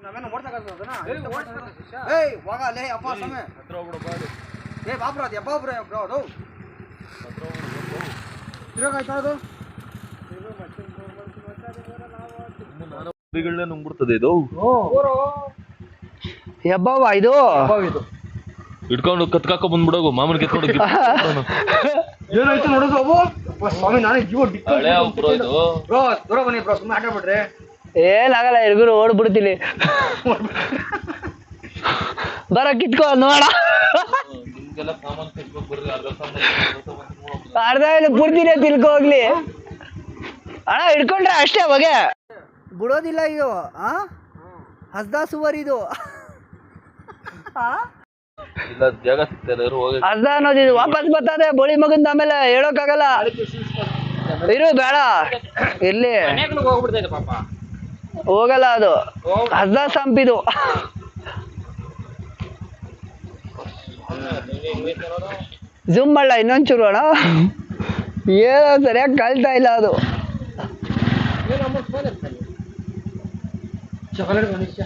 ನಾವೇನು ಓಡ್ಸಕ್ಕಾಗ್ತದನ ಏಯ್ ಹೋಗಲೇ ಅಪ್ಪ ಸಮಯ ಹತ್ರ ಹೋಗ್ಬಿಡು ಬಾಡಿ ಏ ಬಾಬ್ರ ಅದು ಯಪ್ಪ ಬ್ರೋ ಬ್ರೋ ಅದು ಹತ್ರ ಹೋಗ್ಬಿಡು ತಿರುಗಾಯ್ತಾ ಅದು ಬಿಗಳೇ ನುಂಗ್ಬಿಡ್ತದೆ ಇದು ಹೆಬ್ಬಾವ ಇದು ಇಟ್ಕೊಂಡು ಕತ್ಕಾಕ ಬಂದ್ಬಿಡೋಗು ಮಾಮೂಲಿ ಕೆತ್ಕೊಂಡು ಏನಾಯ್ತು ನೋಡೋದು ಅವು ಸ್ವಾಮಿ ನಾನೇ ಜೀವ ಹಳೆ ಬ್ರೋ ಇದು ಬ್ರೋ ದೂರ ಬನ್ನಿ ಬ್ರೋ ಸುಮ್ಮನೆ ಆಟ ಬಿಡ್ರಿ ಏನಾಗಲ್ಲ ಇರ್ಗುರು ಓಡ್ಬಿಡ್ತೀನಿ ಬರ ಕಿತ್ಕೊ ನೋಡ ನಿಮ್ಗೆಲ್ಲ ಸಾಮಾನು ಕಟ್ಬೇಕು ಬರ್ರಿ ಅರ್ಧ ಇಲ್ಲ ಪೂರ್ತಿನೇ ತಿಳ್ಕೊ ಹೋಗ್ಲಿ ಅಣ್ಣ ಹಿಡ್ಕೊಂಡ್ರೆ ಅಷ್ಟೇ ಬಗೆ ಬಿಡೋದಿಲ್ಲ ಇದು ಹಸ್ದಾ ಸುವರ್ ಇದು ಇಲ್ಲ ಜಾಗ ಸಿಗ್ತಾರೆ ಹೋಗಿ ಹಸ್ದ ಅನ್ನೋದು ಇದು ವಾಪಸ್ ಬರ್ತದೆ ಬೋಳಿ ಮಗಂದ ಆಮೇಲೆ ಹೇಳೋಕ್ಕಾಗಲ್ಲ ಇರು ಬೇಡ ಇರ್ಲಿ ಹೋಗ್ಬಿಡ್ತೈತೆ ಪಾಪ ಹೋಗಲ್ಲ ಅದು ಹಸ್ದ ಸಂಪಿದು ಜೂಮ್ ಮಾಡಲ್ಲ ಇನ್ನೊಂಚೂರು ಅಣ್ಣ ಏನೋ ಸರಿಯಾಗಿ ಕಳ್ತಾ ಇಲ್ಲ ಅದು ಚಾಕ್ಲೇಟ್ ಗಣೇಶ